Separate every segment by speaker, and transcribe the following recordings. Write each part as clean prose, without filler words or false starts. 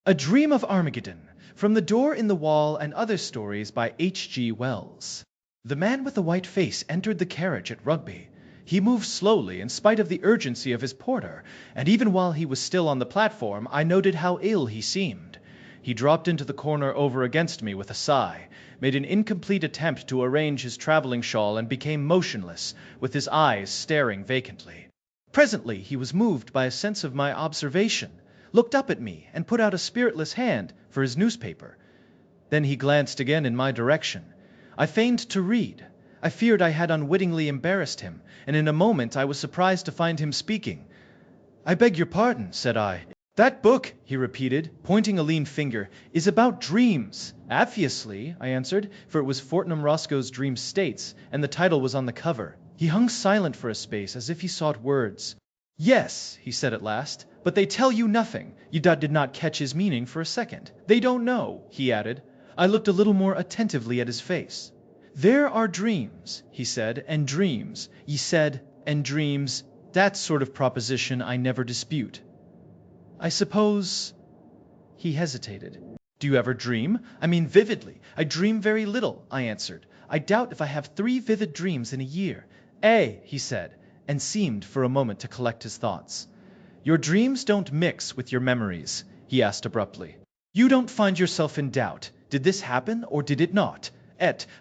Speaker 1: A Dream of Armageddon, From the Door in the Wall and Other Stories by H.G. Wells. The man with the white face entered the carriage at Rugby. He moved slowly in spite of the urgency of his porter, and even while he was still on the platform, I noted how ill he seemed. He dropped into the corner over against me with a sigh, made an incomplete attempt to arrange his traveling shawl, and became motionless, with his eyes staring vacantly. Presently he was moved by a sense of my observation, looked up at me, and put out a spiritless hand for his newspaper. Then he glanced again in my direction. I feigned to read. I feared I had unwittingly embarrassed him, and in a moment I was surprised to find him speaking. "I beg your pardon," said I. "That book," he repeated, pointing a lean finger, "is about dreams." "Obviously," I answered, for it was Fortnum Roscoe's Dream States, and the title was on the cover. He hung silent for a space, as if he sought words. "Yes," he said at last, "but they tell you nothing." You did not catch his meaning for a second. "They don't know," he added. I looked a little more attentively at his face. "There are dreams," he said, "and dreams. Ye said, and dreams. That sort of proposition I never dispute. I suppose—" He hesitated. "Do you ever dream? I mean vividly." "I dream very little," I answered. "I doubt if I have 3 vivid dreams in a year." He said, and seemed for a moment to collect his thoughts. "Your dreams don't mix with your memories?" he asked abruptly. "You don't find yourself in doubt. Did this happen, or did it not?"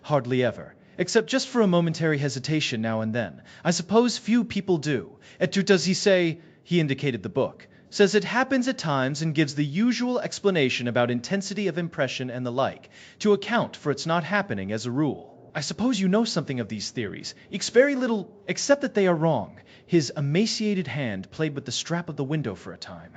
Speaker 1: Hardly ever. Except just for a momentary hesitation now and then. I suppose few people do. Does he say—" He indicated the book. "Says it happens at times and gives the usual explanation about intensity of impression and the like, to account for its not happening as a rule. I suppose you know something of these theories. Very little, except that they are wrong." His emaciated hand played with the strap of the window for a time.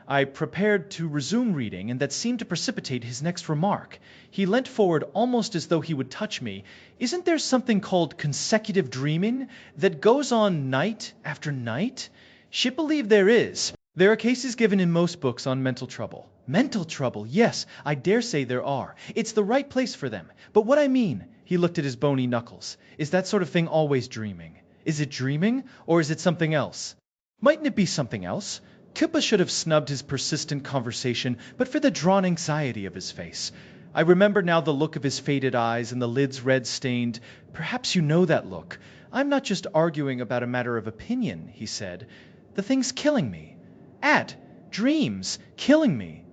Speaker 1: I prepared to resume reading, and that seemed to precipitate his next remark. He leant forward almost as though he would touch me. "Isn't there something called consecutive dreaming that goes on night after night?" "She believed there is. There are cases given in most books on mental trouble." "Mental trouble, yes, I dare say there are. It's the right place for them. But what I mean," he looked at his bony knuckles, "is that sort of thing always dreaming? Is it dreaming, or is it something else?" Mightn't it be something else? Cooper should have snubbed his persistent conversation, but for the drawn anxiety of his face. I remember now the look of his faded eyes and the lids red-stained. "Perhaps you know that look. I'm not just arguing about a matter of opinion," he said. "The thing's killing me. Dreams, killing me."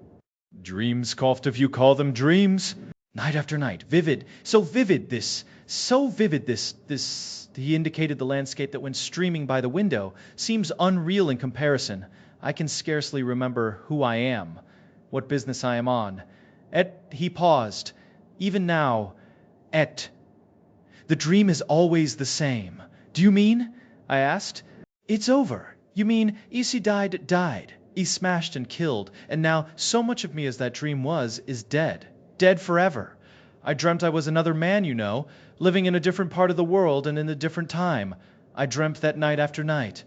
Speaker 1: "Dreams, coughed, if you call them dreams." "Night after night, vivid, so vivid this, he indicated the landscape that went streaming by the window, "seems unreal in comparison. I can scarcely remember who I am, what business I am on. He paused. "Even now, the dream is always the same." "Do you mean?" I asked. "It's over. You mean, Isi died. He smashed and killed, and now so much of me as that dream was is dead. Dead forever. I dreamt I was another man, you know, living in a different part of the world and in a different time. I dreamt that night after night.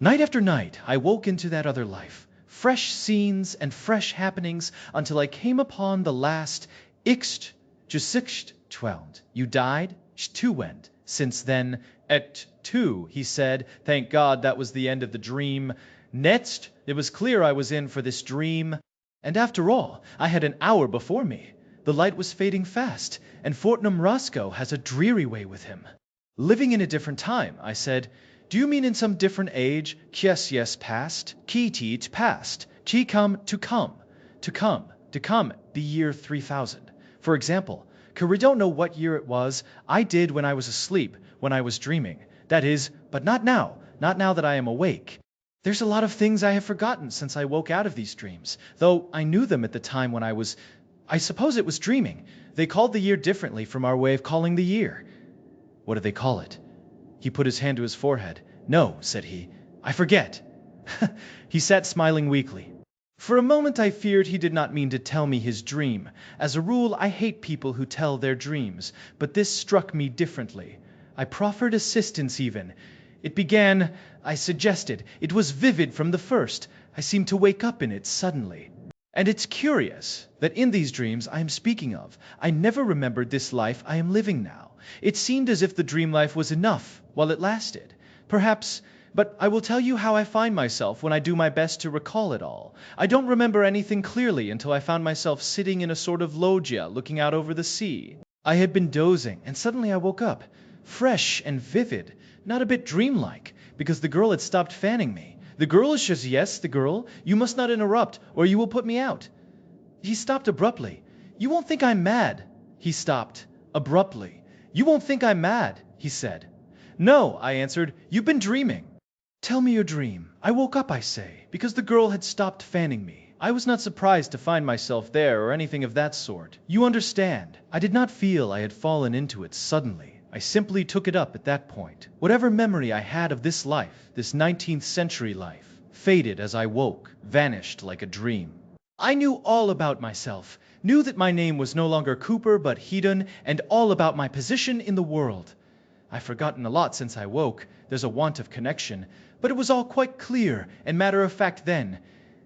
Speaker 1: Night after night I woke into that other life. Fresh scenes and fresh happenings until I came upon the last Ixt, Jusicht, Twelnd. You died, Stuwend. Since then, too, he said, thank God that was the end of the dream. Next, it was clear I was in for this dream. And after all, I had an hour before me. The light was fading fast, and Fortnum Roscoe has a dreary way with him." "Living in a different time," I said. "Do you mean in some different age? Yes, past. Ki past. Chi come, to come. To come, the year 3000. For example, we don't know what year it was. I did when I was asleep, when I was dreaming. That is, but not now that I am awake. There's a lot of things I have forgotten since I woke out of these dreams, though I knew them at the time when I suppose it was dreaming. They called the year differently from our way of calling the year." "What do they call it?" He put his hand to his forehead. "No," said he, "I forget." He sat smiling weakly. For a moment I feared he did not mean to tell me his dream. As a rule, I hate people who tell their dreams, but this struck me differently. I proffered assistance even. "It began," I suggested. "It was vivid from the first. I seemed to wake up in it suddenly. And it's curious that in these dreams I am speaking of, I never remembered this life I am living now. It seemed as if the dream life was enough while it lasted. Perhaps But I will tell you how I find myself when I do my best to recall it all. I don't remember anything clearly until I found myself sitting in a sort of loggia looking out over the sea. I had been dozing, and suddenly I woke up, fresh and vivid, not a bit dreamlike, because the girl had stopped fanning me. The girl? Yes, the girl. You must not interrupt, or you will put me out. He stopped abruptly. You won't think I'm mad. He stopped abruptly. You won't think I'm mad, he said. No, I answered. You've been dreaming. Tell me your dream. I woke up, I say, because the girl had stopped fanning me. I was not surprised to find myself there or anything of that sort. You understand. I did not feel I had fallen into it suddenly. I simply took it up at that point. Whatever memory I had of this life, this 19th century life, faded as I woke, vanished like a dream. I knew all about myself, knew that my name was no longer Cooper but Hedon, and all about my position in the world. I've forgotten a lot since I woke, there's a want of connection, but it was all quite clear and matter-of-fact then.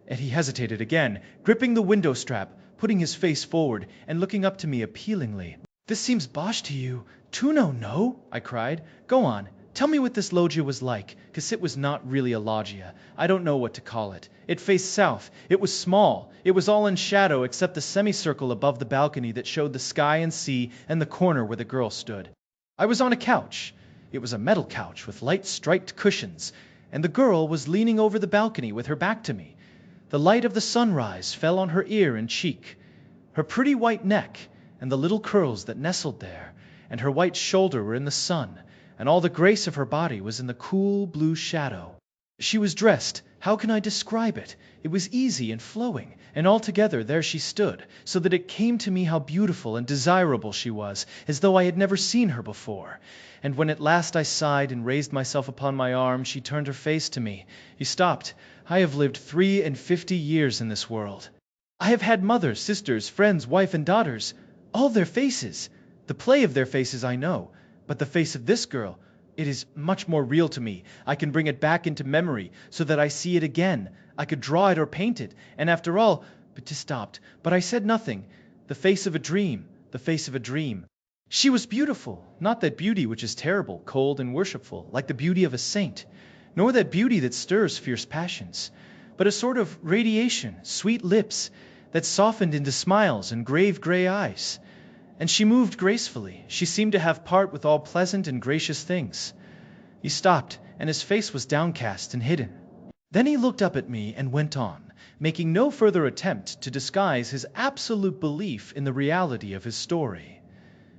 Speaker 1: And he hesitated again, gripping the window strap, putting his face forward, and looking up to me appealingly. This seems bosh to you. Tuno, no? I cried. Go on. Tell me what this loggia was like, 'cause it was not really a loggia. I don't know what to call it. It faced south. It was small. It was all in shadow except the semicircle above the balcony that showed the sky and sea and the corner where the girl stood. I was on a couch. It was a metal couch with light striped cushions, and the girl was leaning over the balcony with her back to me. The light of the sunrise fell on her ear and cheek, her pretty white neck, and the little curls that nestled there, and her white shoulder were in the sun, and all the grace of her body was in the cool blue shadow. She was dressed. How can I describe it? It was easy and flowing, and altogether there she stood, so that it came to me how beautiful and desirable she was, as though I had never seen her before. And when at last I sighed and raised myself upon my arm, she turned her face to me. He stopped. I have lived 53 years in this world. I have had mothers, sisters, friends, wife, and daughters. All their faces. The play of their faces I know, but the face of this girl, it is much more real to me. I can bring it back into memory, so that I see it again. I could draw it or paint it, and after all... But he stopped. But I said nothing. The face of a dream. The face of a dream. She was beautiful, not that beauty which is terrible, cold, and worshipful, like the beauty of a saint, nor that beauty that stirs fierce passions, but a sort of radiation, sweet lips, that softened into smiles and grave gray eyes. And she moved gracefully. She seemed to have part with all pleasant and gracious things. He stopped, and his face was downcast and hidden. Then he looked up at me and went on, making no further attempt to disguise his absolute belief in the reality of his story.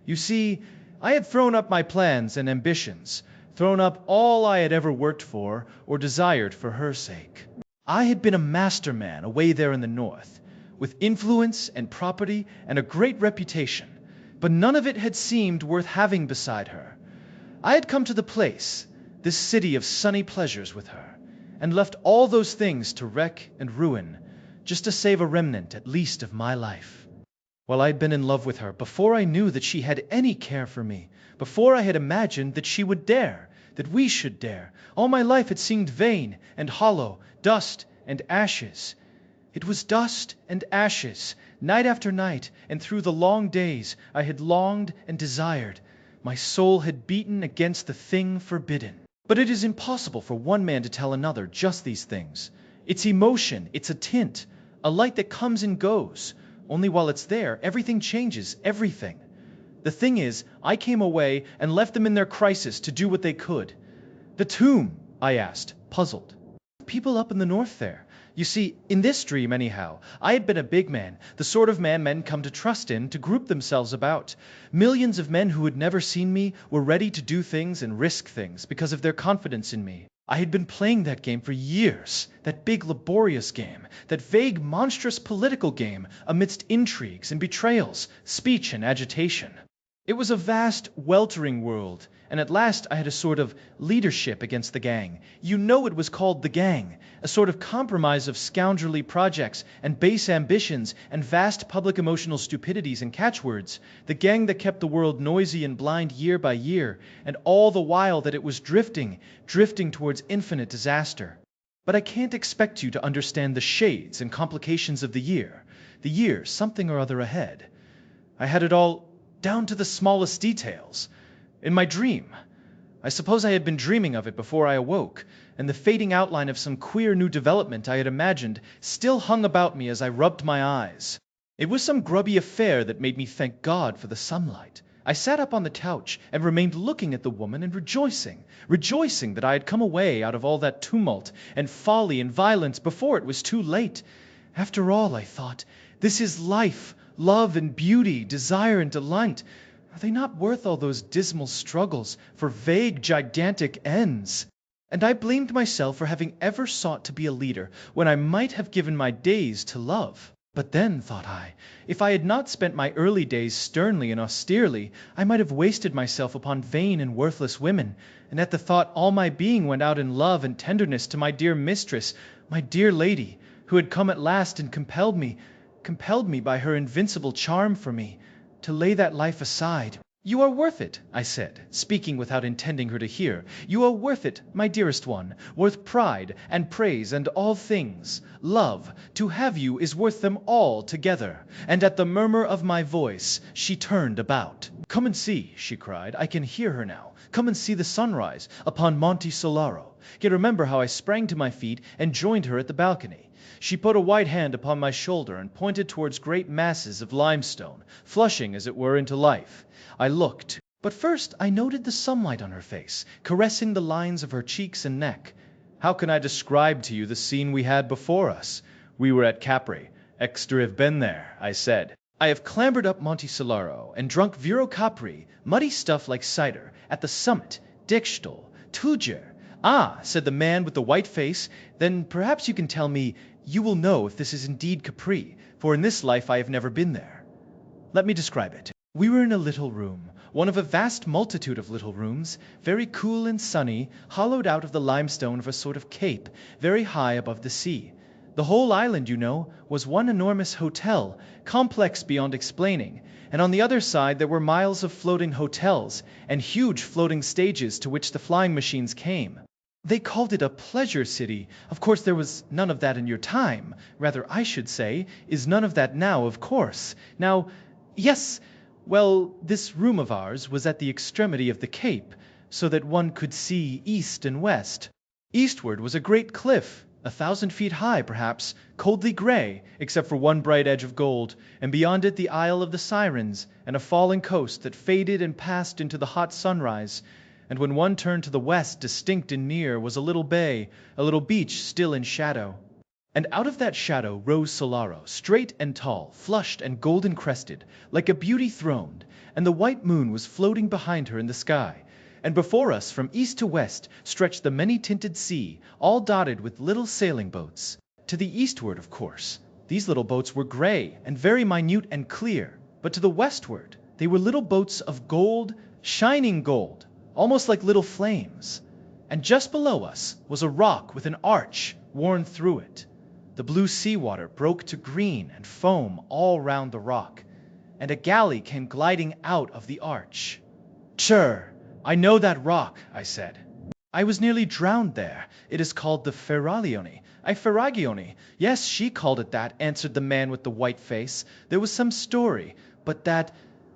Speaker 1: You see, I had thrown up my plans and ambitions, thrown up all I had ever worked for or desired for her sake. I had been a master man away there in the north, with influence and property and a great reputation, but none of it had seemed worth having beside her. I had come to the place, this city of sunny pleasures with her, and left all those things to wreck and ruin, just to save a remnant at least of my life. Well, I had been in love with her before I knew that she had any care for me, before I had imagined that she would dare, that we should dare. All my life had seemed vain and hollow, dust and ashes. It was dust and ashes, night after night, and through the long days I had longed and desired. My soul had beaten against the thing forbidden. But it is impossible for one man to tell another just these things. It's emotion, it's a tint, a light that comes and goes. Only while it's there, everything changes, everything. The thing is, I came away and left them in their crisis to do what they could. The tomb, I asked, puzzled. People up in the north there. You see, in this dream anyhow, I had been a big man, the sort of man men come to trust in, to group themselves about. Millions of men who had never seen me were ready to do things and risk things because of their confidence in me. I had been playing that game for years, that big laborious game, that vague monstrous political game amidst intrigues and betrayals, speech and agitation. It was a vast, weltering world, and at last I had a sort of leadership against the gang. You know it was called the gang, a sort of compromise of scoundrelly projects and base ambitions and vast public emotional stupidities and catchwords, the gang that kept the world noisy and blind year by year, and all the while that it was drifting towards infinite disaster. But I can't expect you to understand the shades and complications of the year something or other ahead. I had it all down to the smallest details. In my dream. I suppose I had been dreaming of it before I awoke, and the fading outline of some queer new development I had imagined still hung about me as I rubbed my eyes. It was some grubby affair that made me thank God for the sunlight. I sat up on the couch and remained looking at the woman and rejoicing that I had come away out of all that tumult and folly and violence before it was too late. After all, I thought, this is life, love and beauty, desire and delight. Are they not worth all those dismal struggles for vague, gigantic ends? And I blamed myself for having ever sought to be a leader when I might have given my days to love. But then, thought I, if I had not spent my early days sternly and austerely, I might have wasted myself upon vain and worthless women, and at the thought all my being went out in love and tenderness to my dear mistress, my dear lady, who had come at last and compelled me by her invincible charm for me, to lay that life aside. You are worth it, I said, speaking without intending her to hear. You are worth it, my dearest one, worth pride and praise and all things. Love, to have you is worth them all together. And at the murmur of my voice, she turned about. Come and see, she cried. I can hear her now. Come and see the sunrise upon Monte Solaro. Yet remember how I sprang to my feet and joined her at the balcony. She put a white hand upon my shoulder and pointed towards great masses of limestone, flushing as it were into life. I looked, but first I noted the sunlight on her face, caressing the lines of her cheeks and neck. How can I describe to you the scene we had before us? We were at Capri. Exter have been there, I said. I have clambered up Monte Solaro and drunk Vero Capri, muddy stuff like cider, at the summit, Dickstuhl, Tuger. Ah, said the man with the white face, then perhaps you can tell me, you will know if this is indeed Capri, for in this life I have never been there. Let me describe it. We were in a little room, one of a vast multitude of little rooms, very cool and sunny, hollowed out of the limestone of a sort of cape, very high above the sea. The whole island, you know, was one enormous hotel, complex beyond explaining, and on the other side there were miles of floating hotels and huge floating stages to which the flying machines came. They called it a pleasure city. Of course there was none of that in your time. Rather, I should say, is none of that now, of course. Now, yes, well, this room of ours was at the extremity of the cape, so that one could see east and west. Eastward was a great cliff, 1,000 feet high, perhaps, coldly gray, except for one bright edge of gold, and beyond it the Isle of the Sirens, and a falling coast that faded and passed into the hot sunrise. And when one turned to the west, distinct and near, was a little bay, a little beach still in shadow. And out of that shadow rose Solaro, straight and tall, flushed and golden-crested, like a beauty throned, and the white moon was floating behind her in the sky. And before us, from east to west, stretched the many-tinted sea, all dotted with little sailing boats. To the eastward, of course, these little boats were gray and very minute and clear, but to the westward they were little boats of gold, shining gold, almost like little flames. And just below us was a rock with an arch worn through it. The blue seawater broke to green and foam all round the rock, and a galley came gliding out of the arch. Sure, I know that rock, I said. I was nearly drowned there. It is called the Ferragione. Yes, she called it that, answered the man with the white face. There was some story, but that...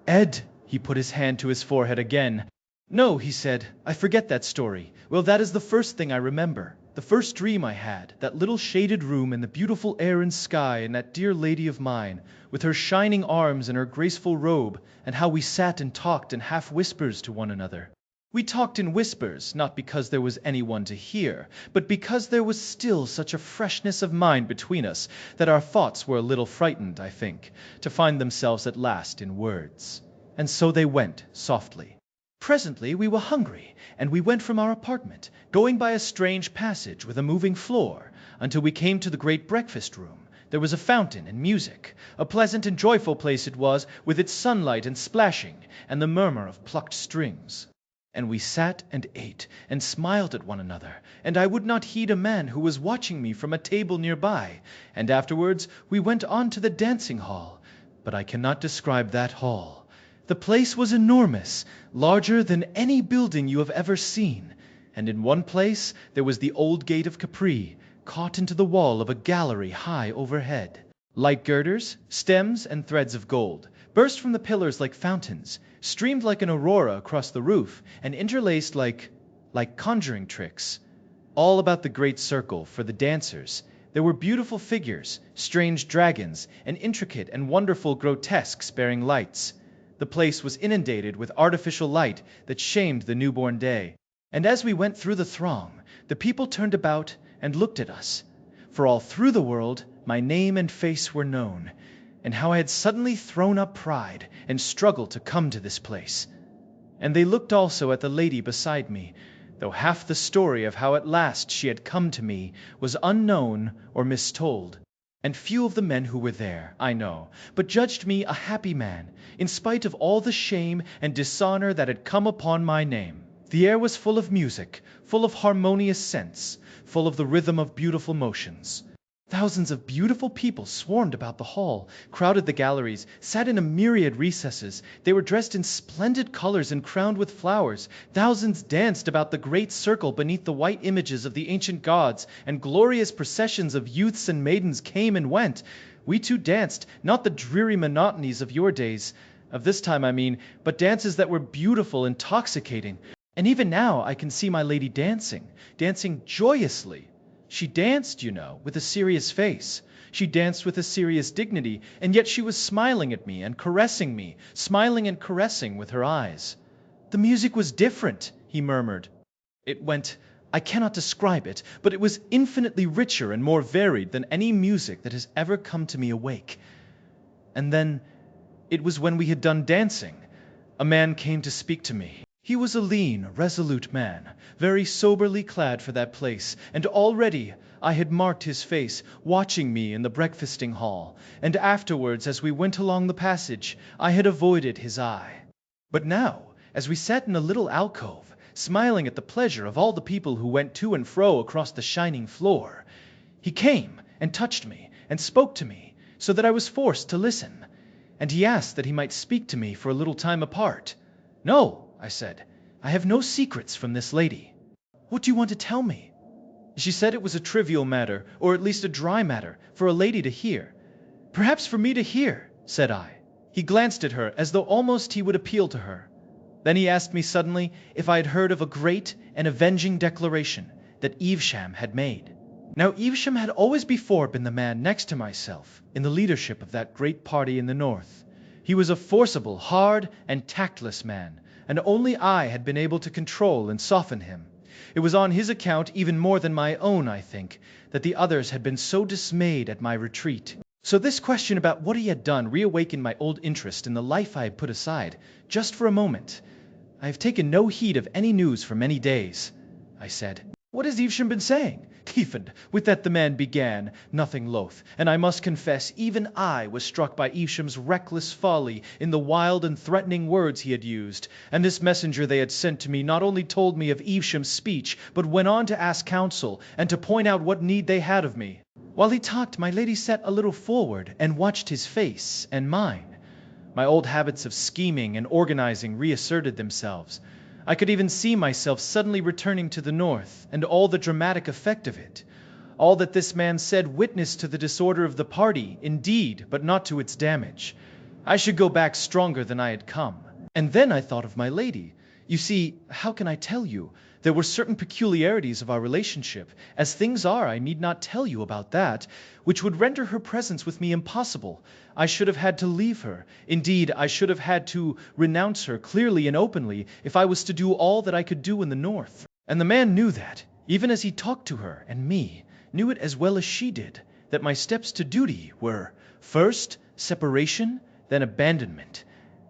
Speaker 1: Ed, he put his hand to his forehead again. No, he said, I forget that story. Well, that is the first thing I remember. The first dream I had, that little shaded room and the beautiful air and sky and that dear lady of mine, with her shining arms and her graceful robe, and how we sat and talked in half whispers to one another. We talked in whispers, not because there was anyone to hear, but because there was still such a freshness of mind between us that our thoughts were a little frightened, I think, to find themselves at last in words. And so they went softly. Presently we were hungry, and we went from our apartment, going by a strange passage with a moving floor, until we came to the great breakfast room. There was a fountain and music. A pleasant and joyful place it was, with its sunlight and splashing, and the murmur of plucked strings. And we sat and ate, and smiled at one another, and I would not heed a man who was watching me from a table near by, and afterwards we went on to the dancing hall. But I cannot describe that hall. The place was enormous, larger than any building you have ever seen, and in one place there was the old gate of Capri, caught into the wall of a gallery high overhead. Light girders, stems, and threads of gold burst from the pillars like fountains, streamed like an aurora across the roof, and interlaced like conjuring tricks. all about the great circle for the dancers. There were beautiful figures, strange dragons, and intricate and wonderful grotesques bearing lights. The place was inundated with artificial light that shamed the newborn day. And as we went through the throng, the people turned about and looked at us. For all through the world, my name and face were known, and how I had suddenly thrown up pride and struggled to come to this place. And they looked also at the lady beside me, though half the story of how at last she had come to me was unknown or mistold. And few of the men who were there, I know, but judged me a happy man, in spite of all the shame and dishonor that had come upon my name. The air was full of music, full of harmonious scents, full of the rhythm of beautiful motions. Thousands of beautiful people swarmed about the hall, crowded the galleries, sat in a myriad recesses. They were dressed in splendid colors and crowned with flowers. Thousands danced about the great circle beneath the white images of the ancient gods, and glorious processions of youths and maidens came and went. We too danced, not the dreary monotonies of your days, of this time I mean, but dances that were beautiful, intoxicating. And even now I can see my lady dancing joyously. She danced, you know, with a serious face. She danced with a serious dignity, and yet she was smiling at me and caressing me, smiling and caressing with her eyes. The music was different, he murmured. It went, I cannot describe it, but it was infinitely richer and more varied than any music that has ever come to me awake. And then, it was when we had done dancing, a man came to speak to me. He was a lean, resolute man, very soberly clad for that place, and already I had marked his face, watching me in the breakfasting hall, and afterwards as we went along the passage, I had avoided his eye. But now, as we sat in a little alcove, smiling at the pleasure of all the people who went to and fro across the shining floor, he came and touched me and spoke to me, so that I was forced to listen, and he asked that he might speak to me for a little time apart. No, I said, I have no secrets from this lady. What do you want to tell me? She said it was a trivial matter, or at least a dry matter, for a lady to hear. Perhaps for me to hear, said I. He glanced at her as though almost he would appeal to her. Then he asked me suddenly if I had heard of a great and avenging declaration that Evesham had made. Now Evesham had always before been the man next to myself in the leadership of that great party in the north. He was a forcible, hard, and tactless man, and only I had been able to control and soften him. It was on his account even more than my own, I think, that the others had been so dismayed at my retreat. So this question about what he had done reawakened my old interest in the life I had put aside, just for a moment. I have taken no heed of any news for many days, I said. What has Evesham been saying? Even with that the man began, nothing loath, and I must confess even I was struck by Evesham's reckless folly in the wild and threatening words he had used, and this messenger they had sent to me not only told me of Evesham's speech, but went on to ask counsel, and to point out what need they had of me. While he talked, my lady sat a little forward, and watched his face and mine. My old habits of scheming and organizing reasserted themselves. I could even see myself suddenly returning to the north, and all the dramatic effect of it. All that this man said witnessed to the disorder of the party, indeed, but not to its damage. I should go back stronger than I had come. And then I thought of my lady. You see, how can I tell you? There were certain peculiarities of our relationship. As things are, I need not tell you about that, which would render her presence with me impossible. I should have had to leave her. Indeed, I should have had to renounce her clearly and openly if I was to do all that I could do in the north. And the man knew that, even as he talked to her and me, knew it as well as she did, that my steps to duty were, first, separation, then abandonment.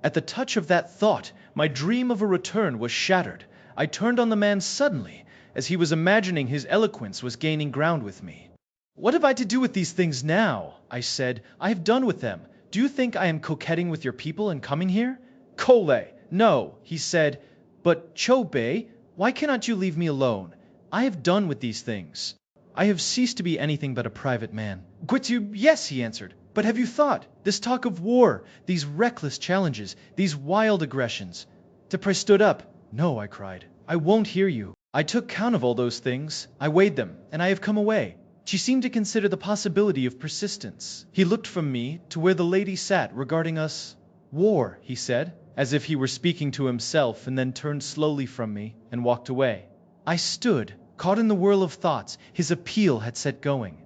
Speaker 1: At the touch of that thought, my dream of a return was shattered. I turned on the man suddenly, as he was imagining his eloquence was gaining ground with me. What have I to do with these things now? I said. I have done with them. Do you think I am coquetting with your people in coming here? Kole, no, he said. But Chobe, why cannot you leave me alone? I have done with these things. I have ceased to be anything but a private man. Gwitu, yes, he answered. But have you thought? This talk of war, these reckless challenges, these wild aggressions. Depre stood up. No, I cried. I won't hear you. I took count of all those things. I weighed them, and I have come away. She seemed to consider the possibility of persistence. He looked from me to where the lady sat, regarding us. War, he said, as if he were speaking to himself, and then turned slowly from me and walked away. I stood, Caught in the whirl of thoughts, his appeal had set going.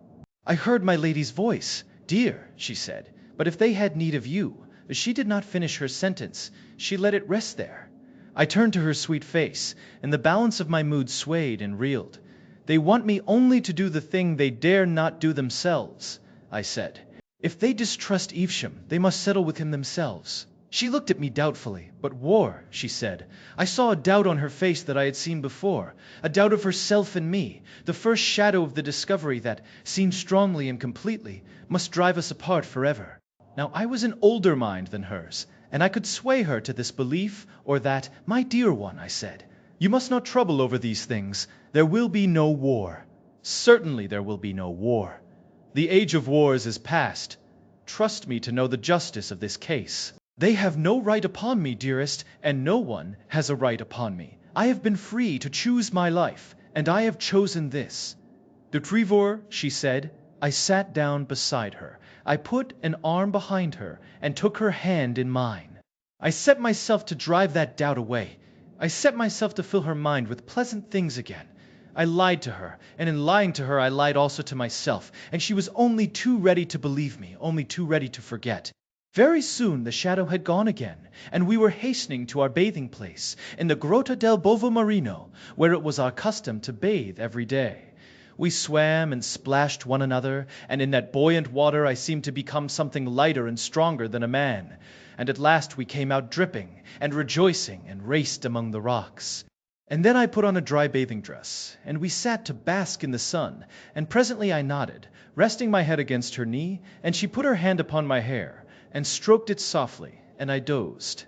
Speaker 1: I heard my lady's voice. "Dear," she said, "but if they had need of you—" She did not finish her sentence. She let it rest there. I turned to her sweet face, and the balance of my mood swayed and reeled. "They want me only to do the thing they dare not do themselves," I said. "If they distrust Evesham, they must settle with him themselves." She looked at me doubtfully. "But war," she said. I saw a doubt on her face that I had seen before, a doubt of herself and me, the first shadow of the discovery that, seen strongly and completely, must drive us apart forever. Now I was an older mind than hers, and I could sway her to this belief or that. "My dear one," I said, "you must not trouble over these things. There will be no war. Certainly there will be no war. The age of wars is past. Trust me to know the justice of this case. They have no right upon me, dearest, and no one has a right upon me. I have been free to choose my life, and I have chosen this." "De Trevor," she said. I sat down beside her. I put an arm behind her and took her hand in mine. I set myself to drive that doubt away. I set myself to fill her mind with pleasant things again. I lied to her, and in lying to her I lied also to myself, and she was only too ready to believe me, only too ready to forget. Very soon the shadow had gone again, and we were hastening to our bathing place, in the Grotta del Bovo Marino, where it was our custom to bathe every day. We swam and splashed one another, and in that buoyant water I seemed to become something lighter and stronger than a man, and at last we came out dripping and rejoicing and raced among the rocks. And then I put on a dry bathing dress, and we sat to bask in the sun, and presently I nodded, resting my head against her knee, and she put her hand upon my hair, and stroked it softly, and I dozed.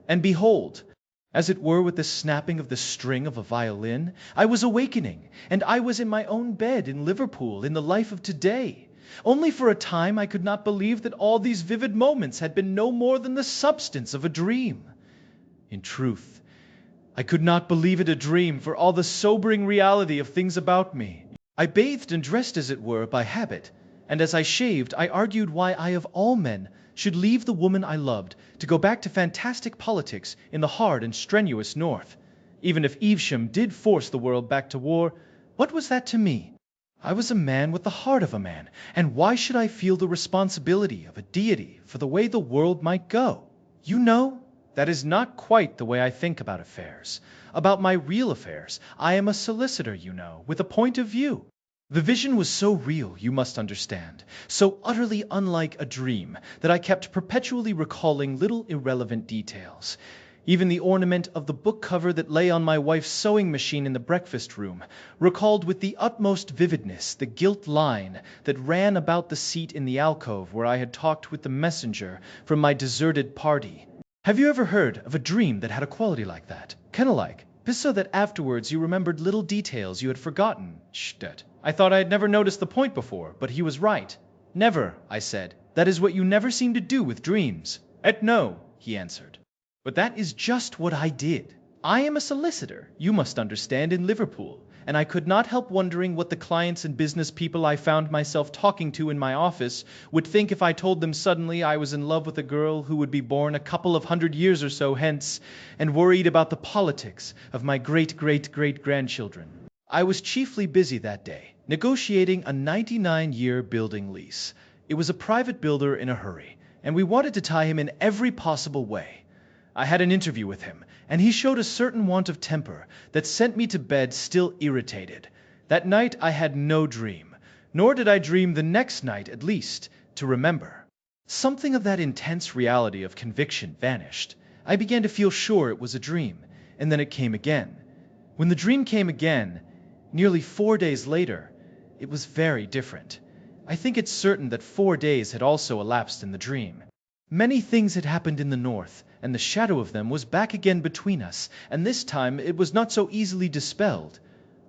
Speaker 1: And behold, as it were with the snapping of the string of a violin, I was awakening, and I was in my own bed in Liverpool in the life of today. Only for a time I could not believe that all these vivid moments had been no more than the substance of a dream. In truth, I could not believe it a dream for all the sobering reality of things about me. I bathed and dressed as it were by habit, and as I shaved I argued why I of all men should leave the woman I loved to go back to fantastic politics in the hard and strenuous North. Even if Evesham did force the world back to war, what was that to me? I was a man with the heart of a man, and why should I feel the responsibility of a deity for the way the world might go? You know, that is not quite the way I think about affairs. About my real affairs, I am a solicitor, you know, with a point of view. The vision was so real, you must understand, so utterly unlike a dream, that I kept perpetually recalling little irrelevant details. Even the ornament of the book cover that lay on my wife's sewing machine in the breakfast room recalled with the utmost vividness the gilt line that ran about the seat in the alcove where I had talked with the messenger from my deserted party. Have you ever heard of a dream that had a quality like that? Kinda like, just so that afterwards you remembered little details you had forgotten. Shtet. I thought I had never noticed the point before, but he was right. Never, I said. That is what you never seem to do with dreams. Et no, he answered. But that is just what I did. I am a solicitor, you must understand, in Liverpool, and I could not help wondering what the clients and business people I found myself talking to in my office would think if I told them suddenly I was in love with a girl who would be born a couple of 100 years or so hence, and worried about the politics of my great-great-great-grandchildren. I was chiefly busy that day, negotiating a 99-year building lease. It was a private builder in a hurry, and we wanted to tie him in every possible way. I had an interview with him, and he showed a certain want of temper that sent me to bed still irritated. That night I had no dream, nor did I dream the next night, at least, to remember. Something of that intense reality of conviction vanished. I began to feel sure it was a dream, and then it came again. When the dream came again, nearly 4 days later, it was very different. I think it's certain that 4 days had also elapsed in the dream. Many things had happened in the North, and the shadow of them was back again between us, and this time it was not so easily dispelled.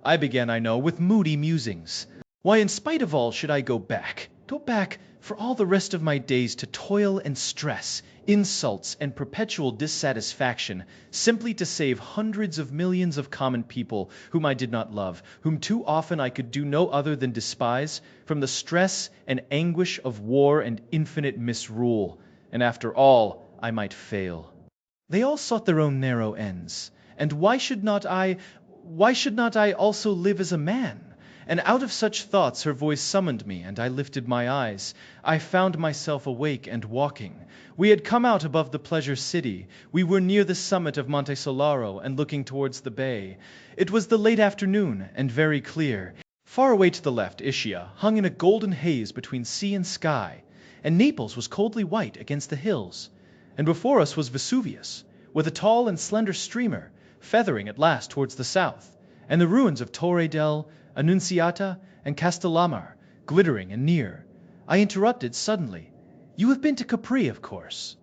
Speaker 1: I began, I know, with moody musings. Why, in spite of all, should I go back? Go back for all the rest of my days to toil and stress, insults and perpetual dissatisfaction, simply to save hundreds of millions of common people whom I did not love, whom too often I could do no other than despise, from the stress and anguish of war and infinite misrule. And after all, I might fail. They all sought their own narrow ends. And why should not I? Why should not I also live as a man? And out of such thoughts her voice summoned me, and I lifted my eyes. I found myself awake and walking. We had come out above the pleasure city. We were near the summit of Monte Solaro and looking towards the bay. It was the late afternoon, and very clear. Far away to the left, Ischia hung in a golden haze between sea and sky, and Naples was coldly white against the hills. And before us was Vesuvius, with a tall and slender streamer, feathering at last towards the south, and the ruins of Torre del Annunziata and Castellamare, glittering and near. I interrupted suddenly. You have been to Capri, of course.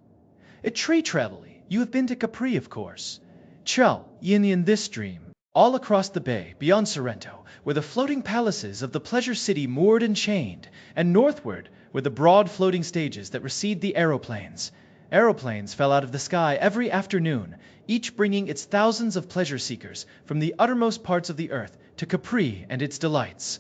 Speaker 1: Tre Traveli, you have been to Capri, of course. Ciao, yin in this dream. All across the bay, beyond Sorrento, were the floating palaces of the pleasure city moored and chained, and northward were the broad floating stages that receive the aeroplanes. Aeroplanes fell out of the sky every afternoon, each bringing its thousands of pleasure seekers from the uttermost parts of the earth to Capri and its delights.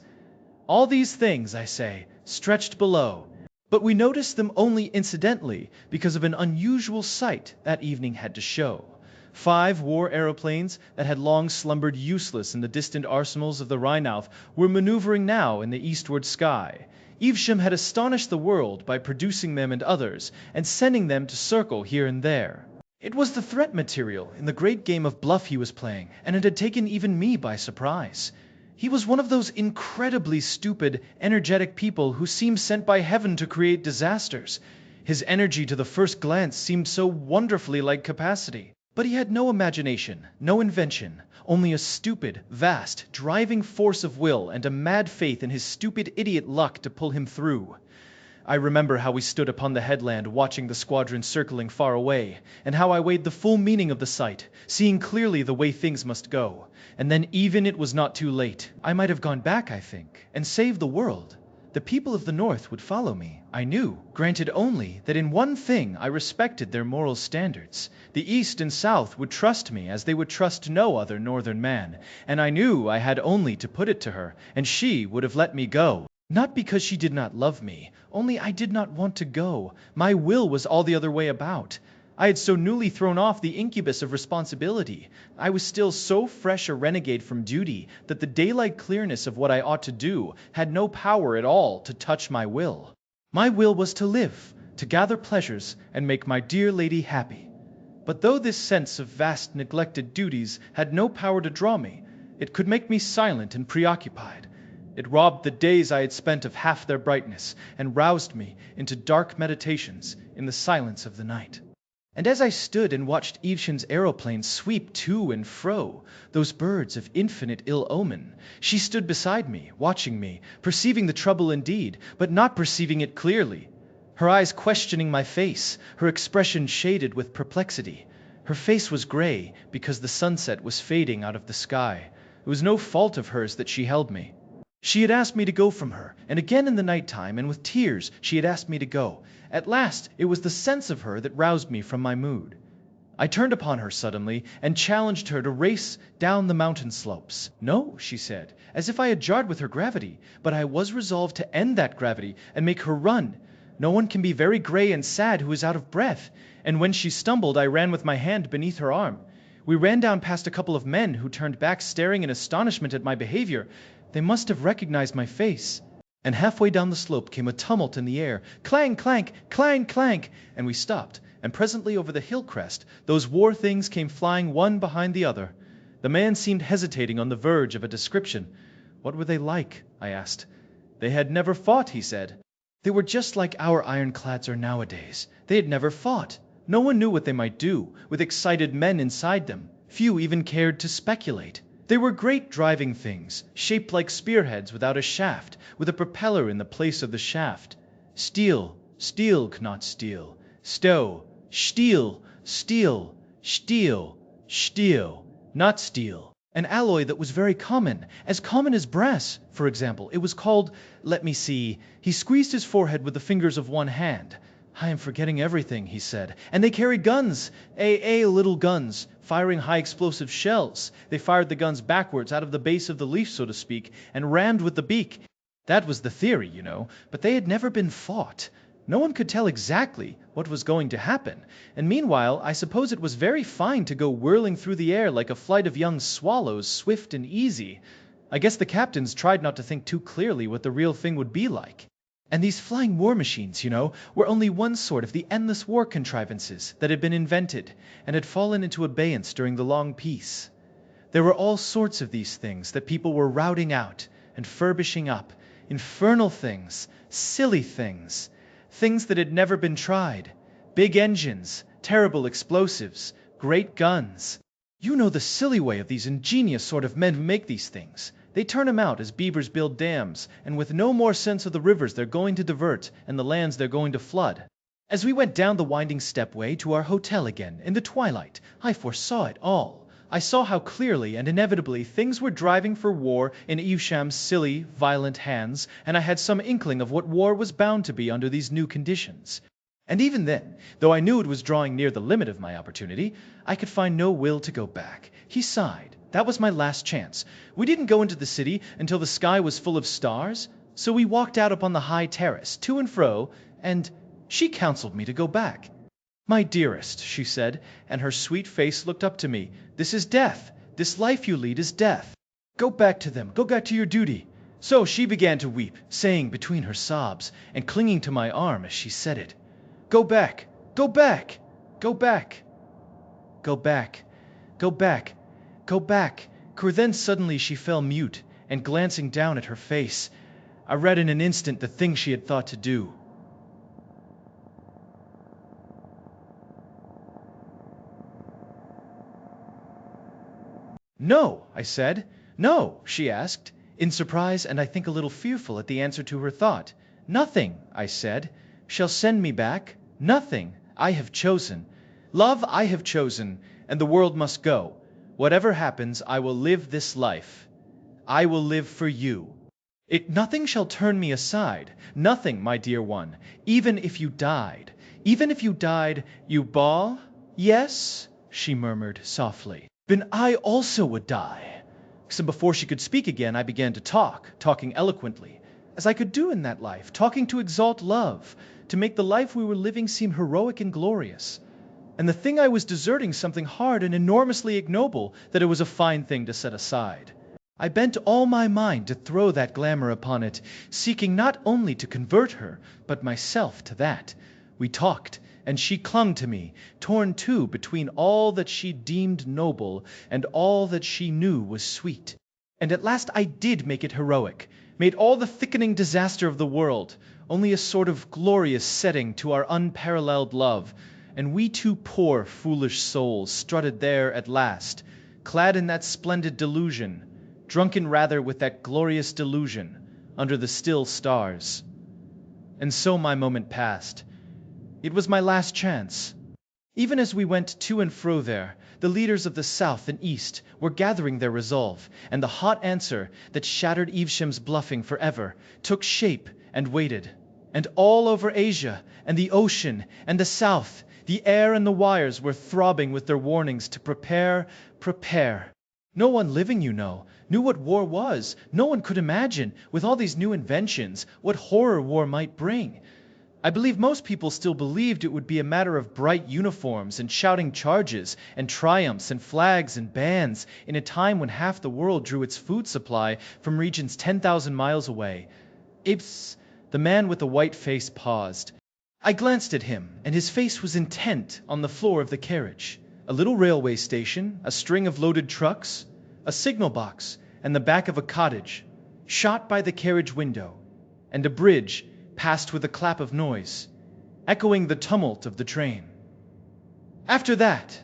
Speaker 1: All these things, I say, stretched below, but we noticed them only incidentally because of an unusual sight that evening had to show. 5 war aeroplanes that had long slumbered useless in the distant arsenals of the Rheinalf were maneuvering now in the eastward sky. Evesham had astonished the world by producing them and others, and sending them to circle here and there. It was the threat material in the great game of bluff he was playing, and it had taken even me by surprise. He was one of those incredibly stupid, energetic people who seem sent by heaven to create disasters. His energy to the first glance seemed so wonderfully like capacity. But he had no imagination, no invention, only a stupid, vast, driving force of will and a mad faith in his stupid idiot luck to pull him through. I remember how we stood upon the headland watching the squadron circling far away, and how I weighed the full meaning of the sight, seeing clearly the way things must go. And then even it was not too late. I might have gone back, I think, and saved the world. The people of the North would follow me, I knew, granted only that in one thing I respected their moral standards. The East and South would trust me as they would trust no other northern man, and I knew I had only to put it to her, and she would have let me go. Not because she did not love me, only I did not want to go. My will was all the other way about. I had so newly thrown off the incubus of responsibility. I was still so fresh a renegade from duty that the daylight clearness of what I ought to do had no power at all to touch my will. My will was to live, to gather pleasures, and make my dear lady happy. But though this sense of vast neglected duties had no power to draw me, it could make me silent and preoccupied. It robbed the days I had spent of half their brightness, and roused me into dark meditations in the silence of the night. And as I stood and watched Evesham's aeroplane sweep to and fro, those birds of infinite ill omen, she stood beside me, watching me, perceiving the trouble indeed, but not perceiving it clearly. Her eyes questioning my face, her expression shaded with perplexity. Her face was gray because the sunset was fading out of the sky. It was no fault of hers that she held me. She had asked me to go from her, and again in the night time, and with tears she had asked me to go. At last it was the sense of her that roused me from my mood. I turned upon her suddenly, and challenged her to race down the mountain slopes. No, she said, as if I had jarred with her gravity, but I was resolved to end that gravity and make her run. No one can be very gray and sad who is out of breath, and when she stumbled I ran with my hand beneath her arm. We ran down past a couple of men who turned back staring in astonishment at my behavior. They must have recognized my face. And halfway down the slope came a tumult in the air, clang, clank, clang, clank, and we stopped, and presently over the hill crest those war things came flying one behind the other. The man seemed hesitating on the verge of a description. What were they like? I asked. They had never fought, he said. They were just like our ironclads are nowadays. They had never fought. No one knew what they might do, with excited men inside them. Few even cared to speculate. They were great driving things, shaped like spearheads without a shaft, with a propeller in the place of the shaft. Steel, steel, not steel. Stow, steel, steel, steel, steel, not steel. An alloy that was very common as brass, for example. It was called, let me see, he squeezed his forehead with the fingers of one hand. I am forgetting everything, he said. And they carried guns, little guns, firing high explosive shells. They fired the guns backwards out of the base of the leaf, so to speak, and rammed with the beak. That was the theory, you know, but they had never been fought. No one could tell exactly what was going to happen, and meanwhile I suppose it was very fine to go whirling through the air like a flight of young swallows, swift and easy. I guess the captains tried not to think too clearly what the real thing would be like. And these flying war machines, were only one sort of the endless war contrivances that had been invented and had fallen into abeyance during the long peace. There were all sorts of these things that people were routing out and furbishing up, infernal things, silly things, things that had never been tried, big engines, terrible explosives, great guns. You know the silly way of these ingenious sort of men who make these things. They turn 'em out as beavers build dams, and with no more sense of the rivers they're going to divert and the lands they're going to flood. As we went down the winding stepway to our hotel again in the twilight, I foresaw it all. I saw how clearly and inevitably things were driving for war in Evesham's silly, violent hands, and I had some inkling of what war was bound to be under these new conditions. And even then, though I knew it was drawing near the limit of my opportunity, I could find no will to go back. He sighed. That was my last chance. We didn't go into the city until the sky was full of stars, so we walked out upon the high terrace, to and fro, and she counseled me to go back. My dearest, she said, and her sweet face looked up to me, this is death. This life you lead is death. Go back to them. Go back to your duty. So she began to weep, saying between her sobs, and clinging to my arm as she said it, Go back. Go back. Go back. Go back. Go back. Go back. Then suddenly she fell mute, and glancing down at her face, I read in an instant the thing she had thought to do. No, I said. No, she asked, in surprise and I think a little fearful at the answer to her thought. Nothing, I said, shall send me back. Nothing. I have chosen. Love, I have chosen, and the world must go. Whatever happens, I will live this life. I will live for you. Nothing shall turn me aside. Nothing, my dear one. Even if you died. Even if you died, you bawl? Yes, she murmured softly. Then I also would die. So before she could speak again, I began to talking eloquently, as I could do in that life, talking to exalt love, to make the life we were living seem heroic and glorious. And the thing I was deserting something hard and enormously ignoble, that it was a fine thing to set aside. I bent all my mind to throw that glamour upon it, seeking not only to convert her, but myself to that. We talked, and she clung to me, torn too between all that she deemed noble and all that she knew was sweet. And at last I did make it heroic, made all the thickening disaster of the world only a sort of glorious setting to our unparalleled love, and we two poor, foolish souls strutted there at last, clad in that splendid delusion, drunken rather with that glorious delusion, under the still stars. And so my moment passed. It was my last chance. Even as we went to and fro there, the leaders of the South and East were gathering their resolve, and the hot answer that shattered Evesham's bluffing forever took shape and waited. And all over Asia, and the ocean, and the South, the air and the wires were throbbing with their warnings to prepare. No one living, knew what war was. No one could imagine, with all these new inventions, what horror war might bring. I believe most people still believed it would be a matter of bright uniforms and shouting charges and triumphs and flags and bands in a time when half the world drew its food supply from regions 10,000 miles away. The man with the white face paused. I glanced at him, and his face was intent on the floor of the carriage. A little railway station, a string of loaded trucks, a signal box, and the back of a cottage, shot by the carriage window, and a bridge passed with a clap of noise, echoing the tumult of the train. After that,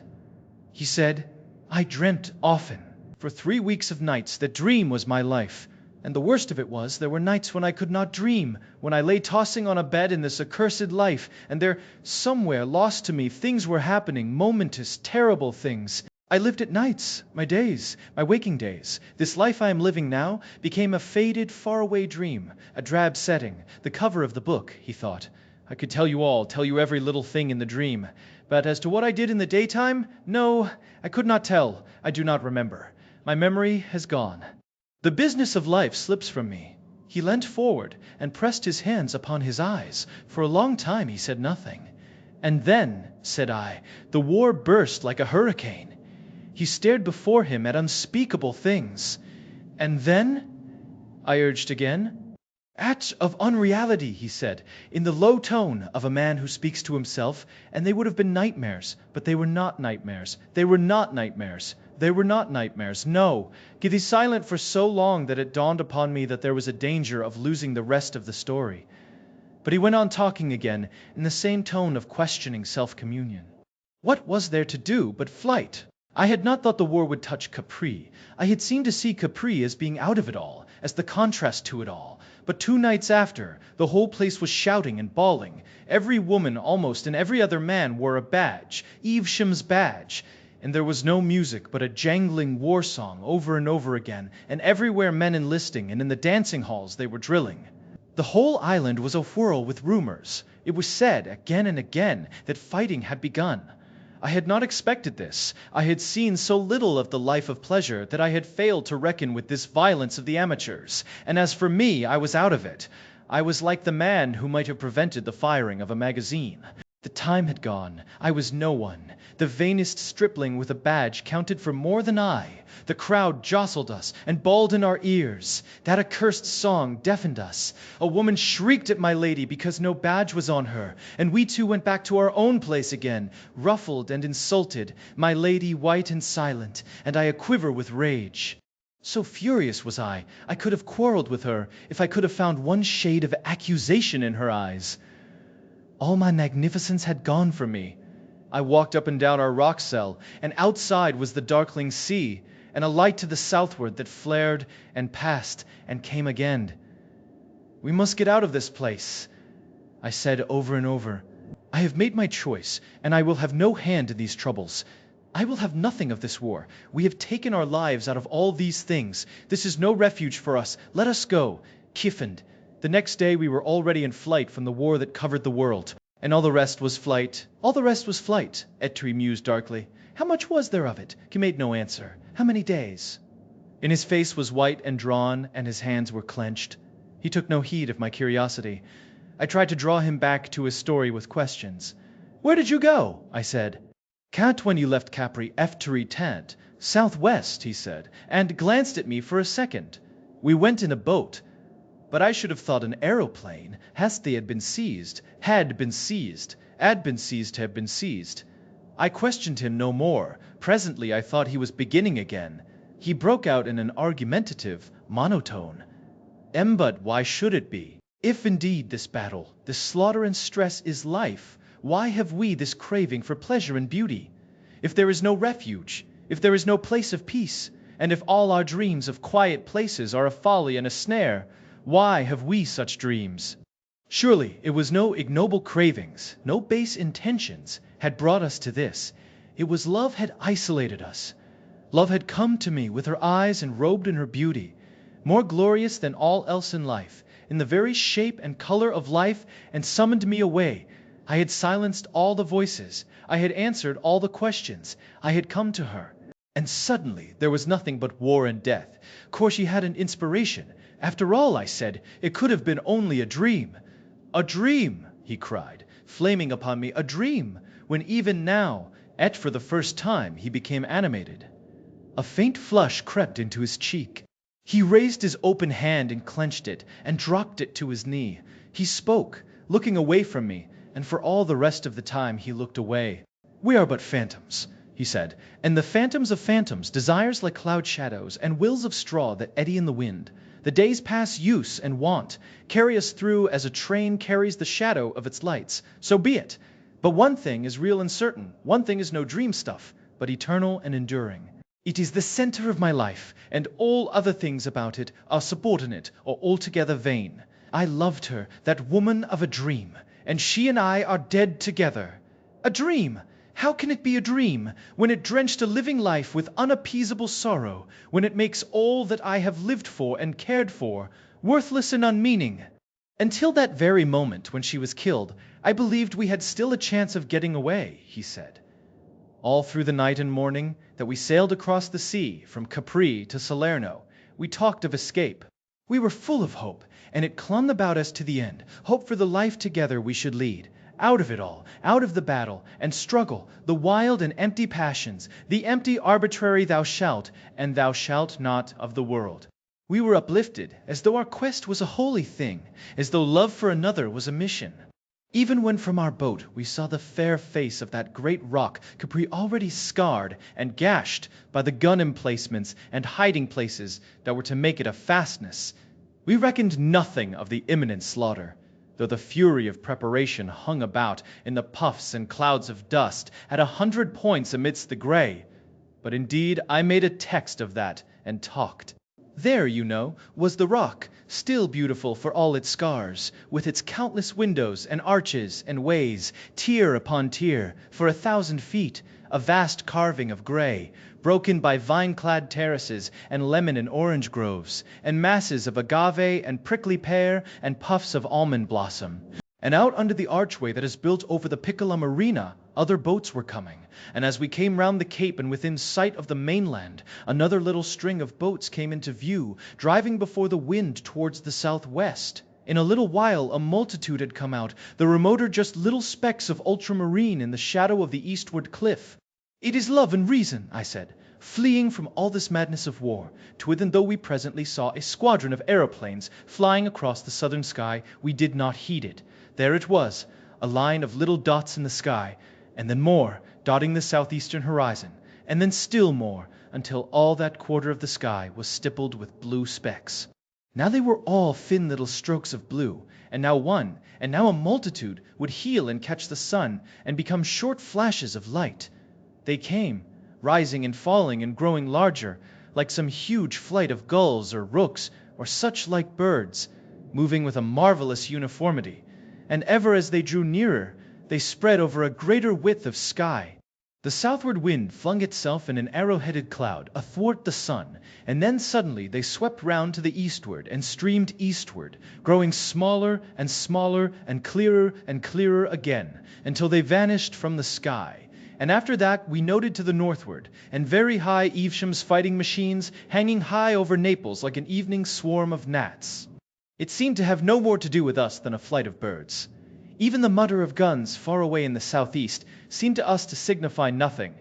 Speaker 1: he said, I dreamt often. For 3 weeks of nights that dream was my life. And the worst of it was, there were nights when I could not dream, when I lay tossing on a bed in this accursed life, and there, somewhere, lost to me, things were happening, momentous, terrible things. I lived at nights, my days, my waking days. This life I am living now became a faded, faraway dream, a drab setting, the cover of the book, he thought. I could tell you every little thing in the dream. But as to what I did in the daytime, no, I could not tell. I do not remember. My memory has gone. The business of life slips from me. He leant forward and pressed his hands upon his eyes. For a long time he said nothing. And then, said I, the war burst like a hurricane. He stared before him at unspeakable things. And then, I urged again. Acts of unreality, he said, in the low tone of a man who speaks to himself, and they would have been nightmares, but they were not nightmares. They were not nightmares. They were not nightmares. No. He was silent for so long that it dawned upon me that there was a danger of losing the rest of the story. But he went on talking again, in the same tone of questioning self-communion. What was there to do but flight? I had not thought the war would touch Capri. I had seemed to see Capri as being out of it all, as the contrast to it all. But 2 nights after, the whole place was shouting and bawling. Every woman almost and every other man wore a badge, Evesham's badge. And there was no music but a jangling war song over and over again, and everywhere men enlisting, and in the dancing halls they were drilling. The whole island was awhirl with rumors. It was said again and again that fighting had begun. I had not expected this. I had seen so little of the life of pleasure that I had failed to reckon with this violence of the amateurs. And as for me, I was out of it. I was like the man who might have prevented the firing of a magazine. The time had gone. I was no one. The vainest stripling with a badge counted for more than I. The crowd jostled us and bawled in our ears. That accursed song deafened us. A woman shrieked at my lady because no badge was on her, and we two went back to our own place again, ruffled and insulted, my lady white and silent, and I a quiver with rage. So furious was I could have quarreled with her if I could have found one shade of accusation in her eyes. All my magnificence had gone from me. I walked up and down our rock cell, and outside was the darkling sea, and a light to the southward that flared and passed and came again. We must get out of this place, I said over and over. I have made my choice, and I will have no hand in these troubles. I will have nothing of this war. We have taken our lives out of all these things. This is no refuge for us. Let us go. Kiffened. The next day we were already in flight from the war that covered the world. And all the rest was flight. All the rest was flight, Etri mused darkly. How much was there of it? He made no answer. How many days? And his face was white and drawn, and his hands were clenched. He took no heed of my curiosity. I tried to draw him back to his story with questions. Where did you go? I said. Can't when you left Capri Efteri Tant. Southwest, he said, and glanced at me for a second. We went in a boat. But I should have thought an aeroplane. Hasti had been seized, had been seized to have been seized. I questioned him no more. Presently I thought he was beginning again. He broke out in an argumentative monotone. But why should it be? If indeed this battle, this slaughter and stress is life, why have we this craving for pleasure and beauty? If there is no refuge, if there is no place of peace, and if all our dreams of quiet places are a folly and a snare, why have we such dreams? Surely it was no ignoble cravings, no base intentions had brought us to this. It was love had isolated us. Love had come to me with her eyes and robed in her beauty, more glorious than all else in life, in the very shape and color of life, and summoned me away. I had silenced all the voices. I had answered all the questions. I had come to her. And suddenly there was nothing but war and death. Corsi had an inspiration. After all, I said, it could have been only a dream. A dream, he cried, flaming upon me, a dream, when even now, for the first time, he became animated. A faint flush crept into his cheek. He raised his open hand and clenched it, and dropped it to his knee. He spoke, looking away from me, and for all the rest of the time he looked away. We are but phantoms, he said, and the phantoms of phantoms, desires like cloud shadows, and wills of straw that eddy in the wind. The days pass use and want, carry us through as a train carries the shadow of its lights. So be it. But one thing is real and certain. One thing is no dream stuff, but eternal and enduring. It is the center of my life, and all other things about it are subordinate or altogether vain. I loved her, that woman of a dream, and she and I are dead together. A dream! How can it be a dream, when it drenched a living life with unappeasable sorrow, when it makes all that I have lived for and cared for worthless and unmeaning? Until that very moment when she was killed, I believed we had still a chance of getting away, he said. All through the night and morning that we sailed across the sea from Capri to Salerno, we talked of escape. We were full of hope, and it clung about us to the end, hope for the life together we should lead. Out of it all, out of the battle and struggle, the wild and empty passions, the empty arbitrary thou shalt and thou shalt not of the world. We were uplifted, as though our quest was a holy thing, as though love for another was a mission. Even when from our boat we saw the fair face of that great rock Capri already scarred and gashed by the gun emplacements and hiding places that were to make it a fastness, we reckoned nothing of the imminent slaughter, though the fury of preparation hung about in the puffs and clouds of dust at 100 points amidst the gray. But indeed I made a text of that and talked. There, you know, was the rock, still beautiful for all its scars, with its countless windows and arches and ways, tier upon tier, for 1,000 feet, a vast carving of gray, broken by vine-clad terraces and lemon and orange groves, and masses of agave and prickly pear and puffs of almond blossom. And out under the archway that is built over the Piccola Marina, other boats were coming, and as we came round the cape and within sight of the mainland, another little string of boats came into view, driving before the wind towards the southwest. In a little while a multitude had come out, the remoter just little specks of ultramarine in the shadow of the eastward cliff. "It is love and reason," I said, fleeing from all this madness of war, to within though we presently saw a squadron of aeroplanes flying across the southern sky, we did not heed it. There it was, a line of little dots in the sky, and then more, dotting the southeastern horizon, and then still more, until all that quarter of the sky was stippled with blue specks. Now they were all thin little strokes of blue, and now one, and now a multitude, would heel and catch the sun, and become short flashes of light. They came, rising and falling and growing larger, like some huge flight of gulls or rooks or such like birds, moving with a marvelous uniformity, and ever as they drew nearer, they spread over a greater width of sky. The southward wind flung itself in an arrow-headed cloud athwart the sun, and then suddenly they swept round to the eastward and streamed eastward, growing smaller and smaller and clearer again, until they vanished from the sky. And after that we noted to the northward, and very high Evesham's fighting machines hanging high over Naples like an evening swarm of gnats. It seemed to have no more to do with us than a flight of birds. Even the mutter of guns far away in the southeast seemed to us to signify nothing.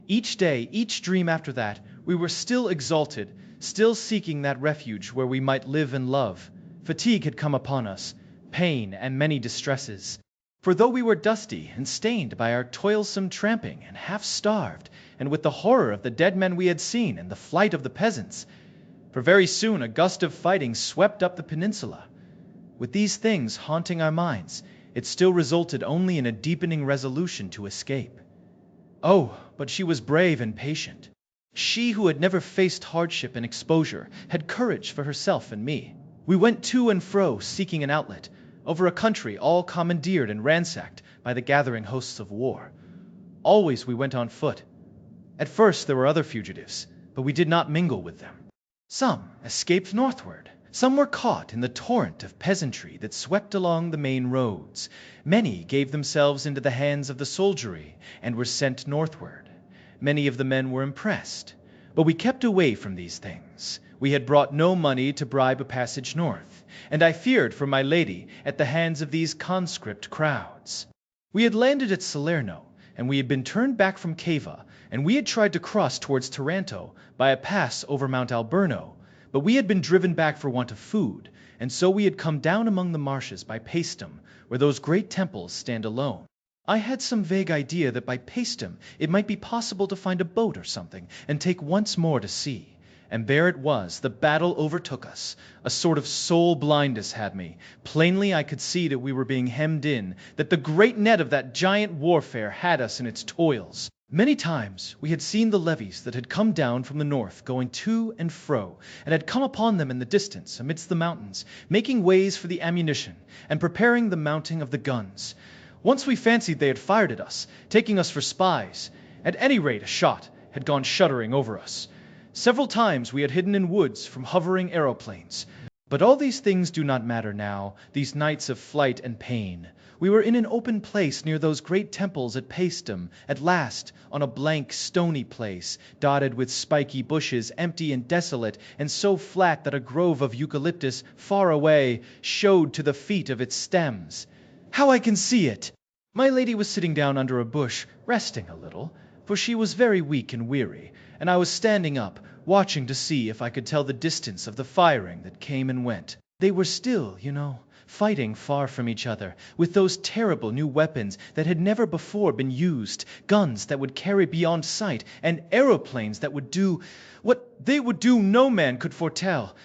Speaker 1: Each day, each dream after that, we were still exalted, still seeking that refuge where we might live and love. Fatigue had come upon us, pain and many distresses. For though we were dusty and stained by our toilsome tramping and half-starved, and with the horror of the dead men we had seen and the flight of the peasants, for very soon a gust of fighting swept up the peninsula. With these things haunting our minds, it still resulted only in a deepening resolution to escape. Oh, but she was brave and patient. She who had never faced hardship and exposure had courage for herself and me. We went to and fro seeking an outlet, over a country all commandeered and ransacked by the gathering hosts of war. Always we went on foot. At first there were other fugitives, but we did not mingle with them. Some escaped northward. Some were caught in the torrent of peasantry that swept along the main roads. Many gave themselves into the hands of the soldiery and were sent northward. Many of the men were impressed. But we kept away from these things. We had brought no money to bribe a passage north, and I feared for my lady at the hands of these conscript crowds. We had landed at Salerno, and we had been turned back from Cava, and we had tried to cross towards Taranto by a pass over Mount Alburno, but we had been driven back for want of food, and so we had come down among the marshes by Paestum, where those great temples stand alone. I had some vague idea that by Paestum it might be possible to find a boat or something and take once more to sea. And there it was, the battle overtook us. A sort of soul blindness had me. Plainly I could see that we were being hemmed in, that the great net of that giant warfare had us in its toils. Many times we had seen the levies that had come down from the north going to and fro, and had come upon them in the distance amidst the mountains, making ways for the ammunition, and preparing the mounting of the guns. Once we fancied they had fired at us, taking us for spies. At any rate, a shot had gone shuddering over us. Several times we had hidden in woods from hovering aeroplanes. But all these things do not matter now, these nights of flight and pain. We were in an open place near those great temples at Paestum, at last, on a blank, stony place, dotted with spiky bushes, empty and desolate, and so flat that a grove of eucalyptus, far away, showed to the feet of its stems. How I can see it! My lady was sitting down under a bush, resting a little, for she was very weak and weary, and I was standing up, watching to see if I could tell the distance of the firing that came and went. They were still, fighting far from each other, with those terrible new weapons that had never before been used, guns that would carry beyond sight, and aeroplanes that would do what they would do no man could foretell.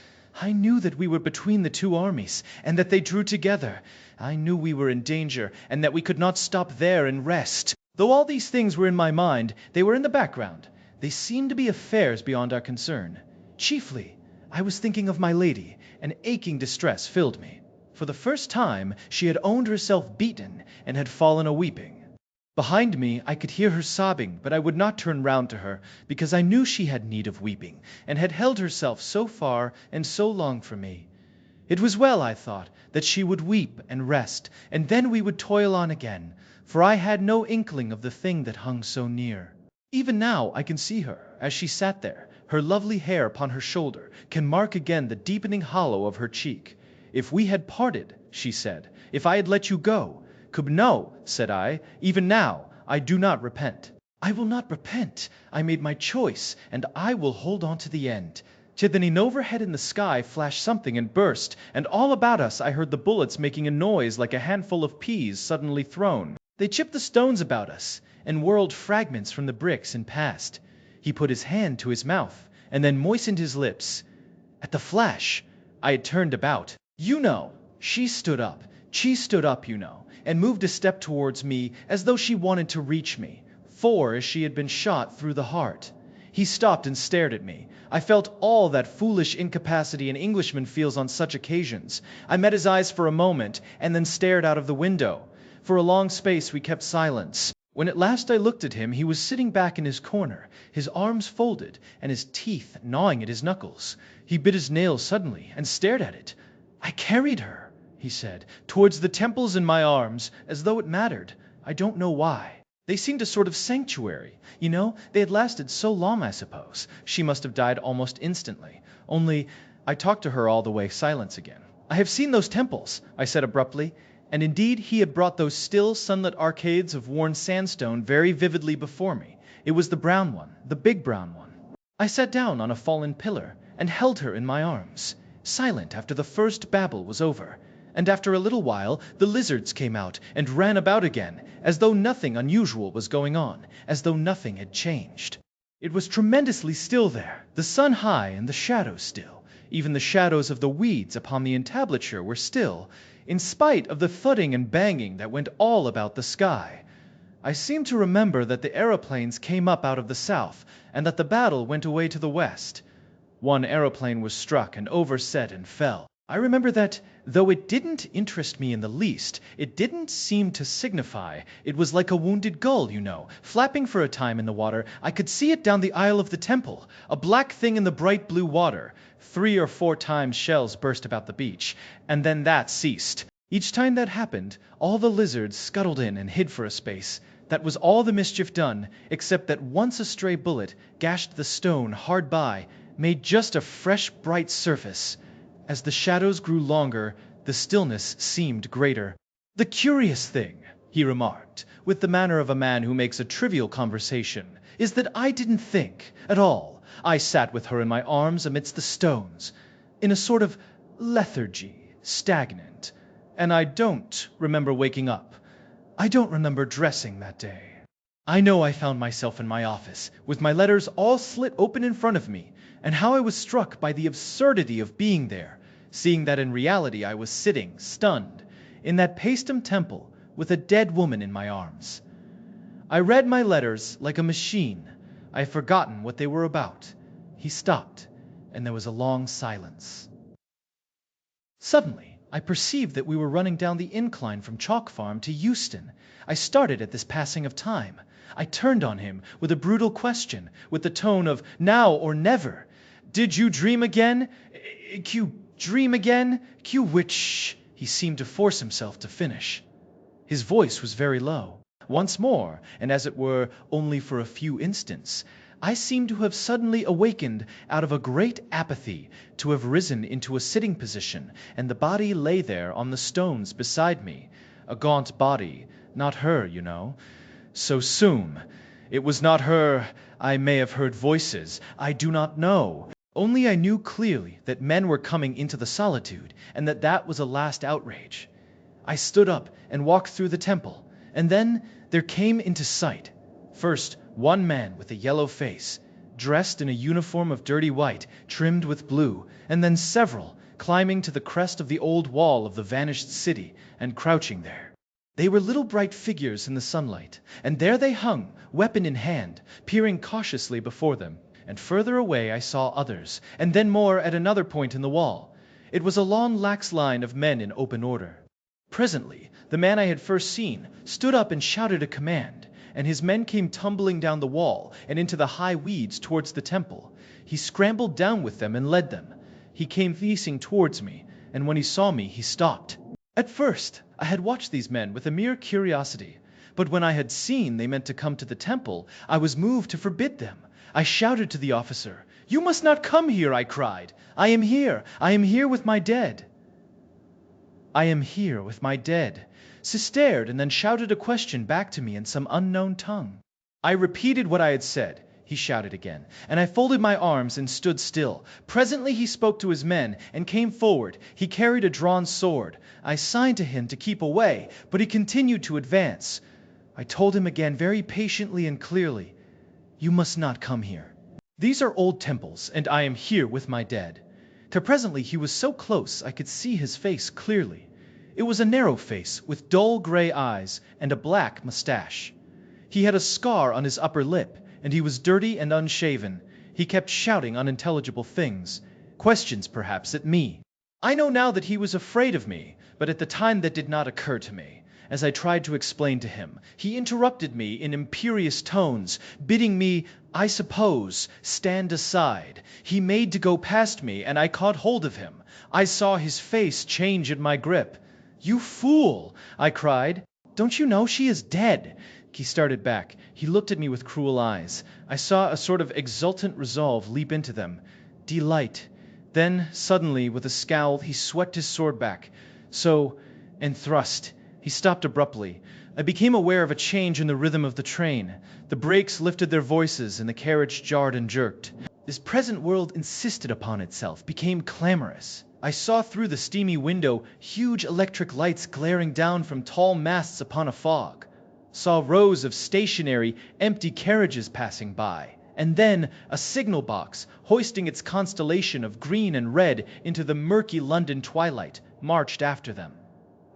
Speaker 1: I knew that we were between the two armies, and that they drew together. I knew we were in danger, and that we could not stop there and rest. Though all these things were in my mind, they were in the background. They seemed to be affairs beyond our concern. Chiefly, I was thinking of my lady, and aching distress filled me. For the first time, she had owned herself beaten, and had fallen a-weeping. Behind me, I could hear her sobbing, but I would not turn round to her, because I knew she had need of weeping, and had held herself so far and so long from me. It was well, I thought, that she would weep and rest, and then we would toil on again, for I had no inkling of the thing that hung so near. Even now I can see her, as she sat there, her lovely hair upon her shoulder, can mark again the deepening hollow of her cheek. If we had parted, she said, if I had let you go, no, said I, even now, I do not repent. I will not repent. I made my choice, and I will hold on to the end. Then overhead in the sky flashed something and burst, and all about us I heard the bullets making a noise like a handful of peas suddenly thrown. They chipped the stones about us, and whirled fragments from the bricks and passed. He put his hand to his mouth, and then moistened his lips. At the flash, I had turned about. She stood up, and moved a step towards me as though she wanted to reach me, for as she had been shot through the heart. He stopped and stared at me. I felt all that foolish incapacity an Englishman feels on such occasions. I met his eyes for a moment, and then stared out of the window. For a long space we kept silence. When at last I looked at him, he was sitting back in his corner, his arms folded, and his teeth gnawing at his knuckles. He bit his nails suddenly, and stared at it. I carried her, he said, towards the temples in my arms, as though it mattered. I don't know why. They seemed a sort of sanctuary. They had lasted so long, I suppose. She must have died almost instantly. Only, I talked to her all the way silence again. I have seen those temples, I said abruptly, and indeed he had brought those still, sunlit arcades of worn sandstone very vividly before me. It was the brown one, the big brown one. I sat down on a fallen pillar, and held her in my arms, silent after the first babble was over. And after a little while, the lizards came out and ran about again, as though nothing unusual was going on, as though nothing had changed. It was tremendously still there, the sun high and the shadows still. Even the shadows of the weeds upon the entablature were still, in spite of the thudding and banging that went all about the sky. I seem to remember that the aeroplanes came up out of the south, and that the battle went away to the west. One aeroplane was struck and overset and fell. I remember that, though it didn't interest me in the least, it didn't seem to signify. It was like a wounded gull, flapping for a time in the water. I could see it down the aisle of the temple, a black thing in the bright blue water. 3 or 4 times shells burst about the beach, and then that ceased. Each time that happened, all the lizards scuttled in and hid for a space. That was all the mischief done, except that once a stray bullet gashed the stone hard by, made just a fresh bright surface. As the shadows grew longer, the stillness seemed greater. The curious thing, he remarked, with the manner of a man who makes a trivial conversation, is that I didn't think at all. I sat with her in my arms amidst the stones, in a sort of lethargy, stagnant, and I don't remember waking up. I don't remember dressing that day. I know I found myself in my office, with my letters all slit open in front of me, and how I was struck by the absurdity of being there, seeing that in reality I was sitting, stunned, in that Paestum temple with a dead woman in my arms. I read my letters like a machine. I had forgotten what they were about. He stopped, and there was a long silence. Suddenly, I perceived that we were running down the incline from Chalk Farm to Euston. I started at this passing of time. I turned on him with a brutal question, with the tone of now or never. Did you dream again? Dream again? Q-witch. He seemed to force himself to finish. His voice was very low. Once more, and as it were only for a few instants, I seemed to have suddenly awakened out of a great apathy, to have risen into a sitting position, and the body lay there on the stones beside me. A gaunt body, not her, you know. So soon. It was not her. I may have heard voices. I do not know. Only I knew clearly that men were coming into the solitude, and that was a last outrage. I stood up and walked through the temple, and then there came into sight, first one man with a yellow face, dressed in a uniform of dirty white, trimmed with blue, and then several, climbing to the crest of the old wall of the vanished city, and crouching there. They were little bright figures in the sunlight, and there they hung, weapon in hand, peering cautiously before them, and further away I saw others, and then more at another point in the wall. It was a long lax line of men in open order. Presently, the man I had first seen stood up and shouted a command, and his men came tumbling down the wall and into the high weeds towards the temple. He scrambled down with them and led them. He came facing towards me, and when he saw me, he stopped. At first, I had watched these men with a mere curiosity, but when I had seen they meant to come to the temple, I was moved to forbid them. I shouted to the officer, "You must not come here," I cried. "I am here. I am here with my dead." "I am here with my dead." She stared and then shouted a question back to me in some unknown tongue. I repeated what I had said. He shouted again, and I folded my arms and stood still. Presently he spoke to his men and came forward. He carried a drawn sword. I signed to him to keep away, but he continued to advance. I told him again very patiently and clearly, "You must not come here. These are old temples, and I am here with my dead." Till presently he was so close I could see his face clearly. It was a narrow face with dull gray eyes and a black mustache. He had a scar on his upper lip, and he was dirty and unshaven. He kept shouting unintelligible things, questions perhaps at me. I know now that he was afraid of me, but at the time that did not occur to me. As I tried to explain to him, he interrupted me in imperious tones, bidding me, I suppose, stand aside. He made to go past me, and I caught hold of him. I saw his face change in my grip. "You fool!" I cried. "Don't you know she is dead?" He started back. He looked at me with cruel eyes. I saw a sort of exultant resolve leap into them. Delight. Then, suddenly, with a scowl, he swept his sword back. So, and thrust. He stopped abruptly. I became aware of a change in the rhythm of the train. The brakes lifted their voices, and the carriage jarred and jerked. This present world insisted upon itself, became clamorous. I saw through the steamy window huge electric lights glaring down from tall masts upon a fog. Saw rows of stationary, empty carriages passing by, and then a signal box, hoisting its constellation of green and red into the murky London twilight, marched after them.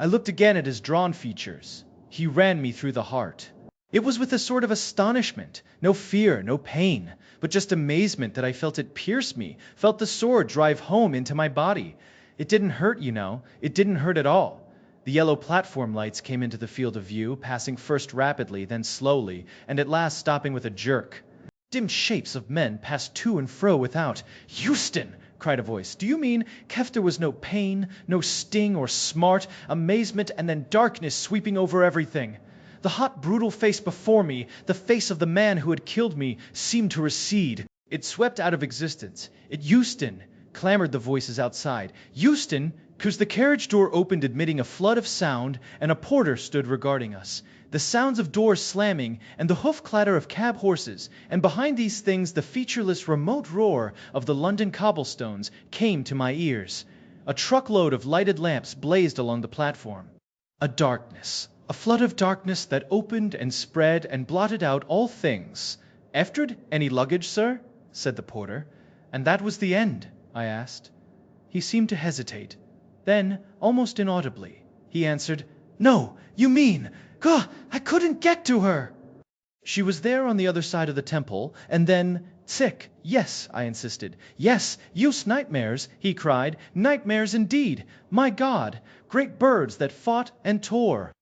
Speaker 1: I looked again at his drawn features. He ran me through the heart. It was with a sort of astonishment, no fear, no pain, but just amazement that I felt it pierce me, felt the sword drive home into my body. It didn't hurt, you know. It didn't hurt at all. The yellow platform lights came into the field of view, passing first rapidly, then slowly, and at last stopping with a jerk. Dim shapes of men passed to and fro without. "Euston!" cried a voice. "Do you mean there was no pain, no sting or smart, amazement, and then darkness sweeping over everything?" The hot, brutal face before me, the face of the man who had killed me, seemed to recede. It swept out of existence. Euston! Clamored the voices outside. Euston! 'Cause the carriage door opened, admitting a flood of sound, and a porter stood regarding us. The sounds of doors slamming, and the hoof clatter of cab horses, and behind these things the featureless remote roar of the London cobblestones came to my ears. A truckload of lighted lamps blazed along the platform. A darkness, a flood of darkness that opened and spread and blotted out all things. "Eftred, any luggage, sir?" said the porter. "And that was the end?" I asked. He seemed to hesitate. Then, almost inaudibly, he answered, "No, you mean... God, I couldn't get to her!" She was there on the other side of the temple, and then... Sick, yes, I insisted. "Yes, use nightmares," he cried. "Nightmares indeed! My God! Great birds that fought and tore.